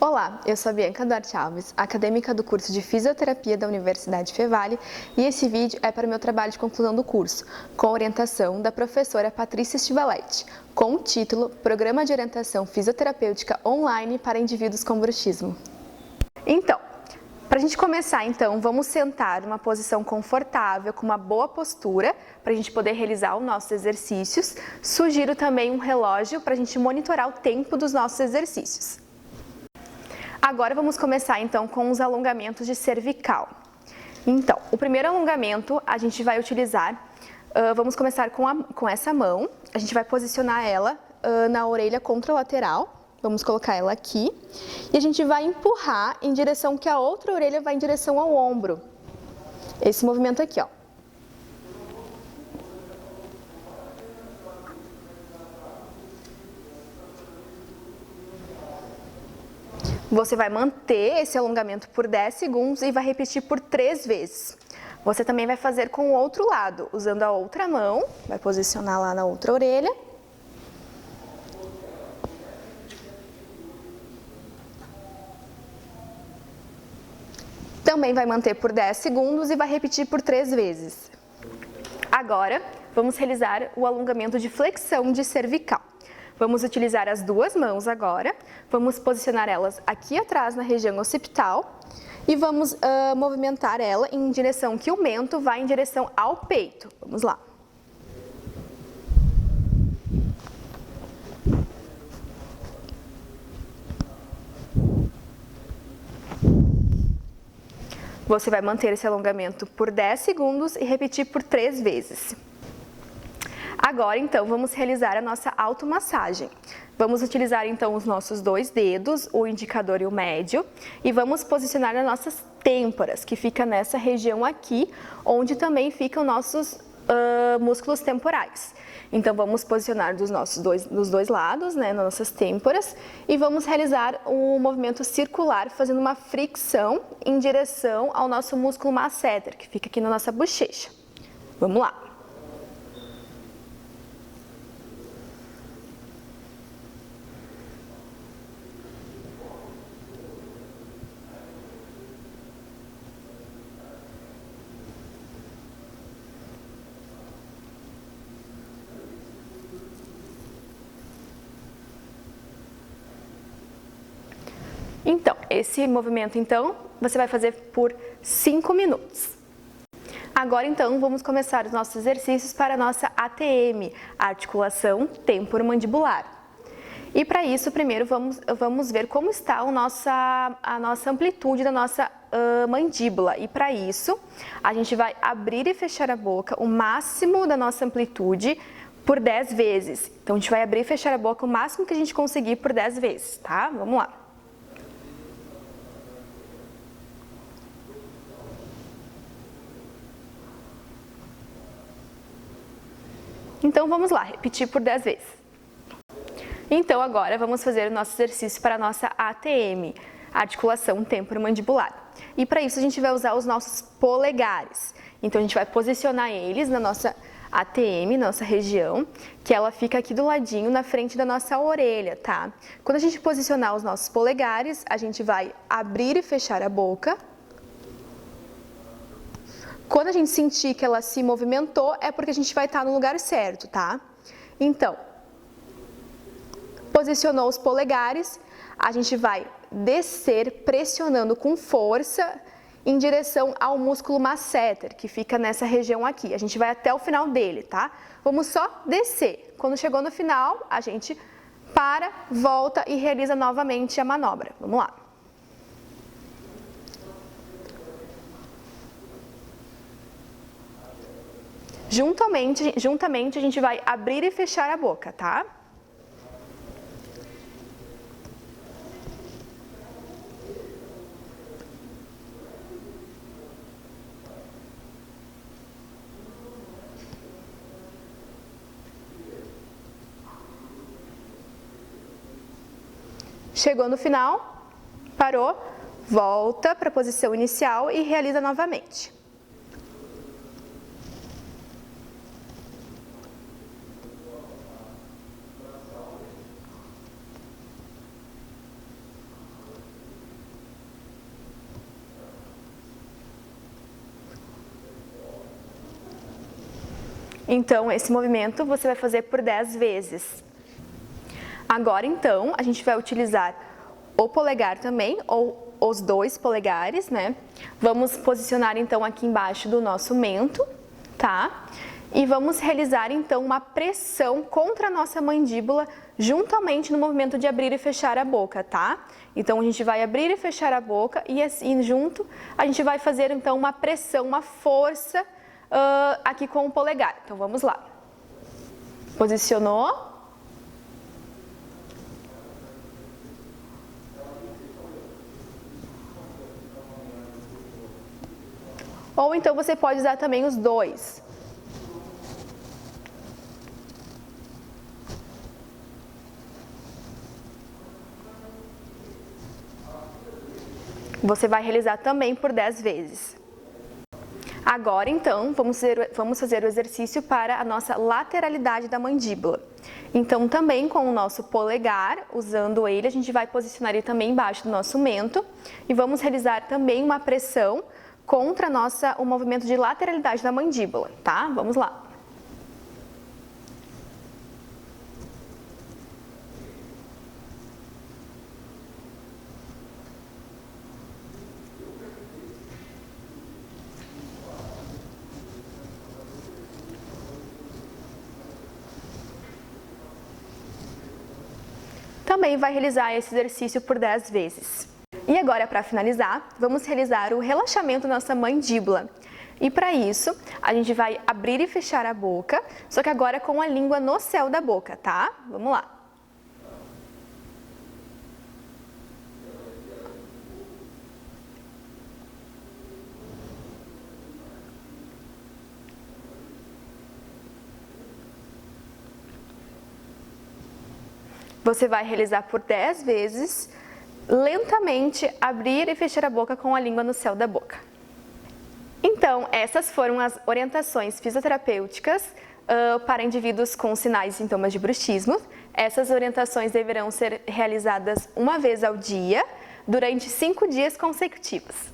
Olá, eu sou a Bianca Duarte Alves, acadêmica do curso de Fisioterapia da Universidade Fevale, e esse vídeo é para o meu trabalho de conclusão do curso, com orientação da professora Patrícia Stivaletti, com o título Programa de Orientação Fisioterapêutica Online para Indivíduos com Bruxismo. Então, para a gente começar, vamos sentar numa posição confortável, com uma boa postura, para a gente poder realizar os nossos exercícios. Sugiro também um relógio para a gente monitorar o tempo dos nossos exercícios. Agora vamos começar com os alongamentos de cervical. Então, o primeiro alongamento a gente vai utilizar, vamos começar com essa mão, a gente vai posicionar ela na orelha contralateral. Vamos colocar ela aqui e a gente vai empurrar em direção que a outra orelha vai em direção ao ombro. Esse movimento aqui, ó. Você vai manter esse alongamento por 10 segundos e vai repetir por 3 vezes. Você também vai fazer com o outro lado, usando a outra mão, vai posicionar lá na outra orelha. Também vai manter por 10 segundos e vai repetir por 3 vezes. Agora, vamos realizar o alongamento de flexão de cervical. Vamos utilizar as duas mãos agora, vamos posicionar elas aqui atrás na região occipital e vamos movimentar ela em direção que o mento vai em direção ao peito. Vamos lá. Você vai manter esse alongamento por 10 segundos e repetir por 3 vezes. Agora, vamos realizar a nossa automassagem. Vamos utilizar, os nossos dois dedos, o indicador e o médio, e vamos posicionar nas nossas têmporas, que fica nessa região aqui, onde também ficam nossos músculos temporais. Então, vamos posicionar dos dois lados, nas nossas têmporas, e vamos realizar um movimento circular, fazendo uma fricção em direção ao nosso músculo masseter, que fica aqui na nossa bochecha. Vamos lá. Então, esse movimento, você vai fazer por 5 minutos. Agora, vamos começar os nossos exercícios para a nossa ATM, articulação temporomandibular. E para isso, primeiro, vamos ver como está a nossa amplitude da nossa mandíbula. E para isso, a gente vai abrir e fechar a boca o máximo da nossa amplitude por 10 vezes. Então, a gente vai abrir e fechar a boca o máximo que a gente conseguir por 10 vezes, tá? Vamos lá. Então, vamos lá, repetir por 10 vezes. Então, agora vamos fazer o nosso exercício para a nossa ATM, articulação temporomandibular. E para isso a gente vai usar os nossos polegares. Então, a gente vai posicionar eles na nossa ATM, nossa região, que ela fica aqui do ladinho, na frente da nossa orelha, tá? Quando a gente posicionar os nossos polegares, a gente vai abrir e fechar a boca. Quando a gente sentir que ela se movimentou, é porque a gente vai estar no lugar certo, tá? Então, posicionou os polegares, a gente vai descer pressionando com força em direção ao músculo masseter, que fica nessa região aqui. A gente vai até o final dele, tá? Vamos só descer. Quando chegou no final, a gente para, volta e realiza novamente a manobra. Vamos lá. Juntamente a gente vai abrir e fechar a boca, tá? Chegou no final, parou, volta para a posição inicial e realiza novamente. Então, esse movimento você vai fazer por 10 vezes. Agora, então, a gente vai utilizar o polegar também, ou os 2 polegares, né? Vamos posicionar, então, aqui embaixo do nosso mento, tá? E vamos realizar, então, uma pressão contra a nossa mandíbula, juntamente no movimento de abrir e fechar a boca, tá? Então, a gente vai abrir e fechar a boca e assim, junto, a gente vai fazer, então, uma pressão, uma força aqui com o polegar. Então, vamos lá. Posicionou. Ou então você pode usar também os 2. Você vai realizar também por 10 vezes. Agora, então, vamos fazer o exercício para a nossa lateralidade da mandíbula. Então, também com o nosso polegar, usando ele, a gente vai posicionar ele também embaixo do nosso mento e vamos realizar também uma pressão contra o movimento de lateralidade da mandíbula, tá? Vamos lá. Também vai realizar esse exercício por 10 vezes. E agora, para finalizar, vamos realizar o relaxamento da nossa mandíbula. E para isso, a gente vai abrir e fechar a boca, só que agora com a língua no céu da boca, tá? Vamos lá. Você vai realizar por 10 vezes, lentamente abrir e fechar a boca com a língua no céu da boca. Então, essas foram as orientações fisioterapêuticas para indivíduos com sinais e sintomas de bruxismo. Essas orientações deverão ser realizadas uma vez ao dia, durante 5 dias consecutivos.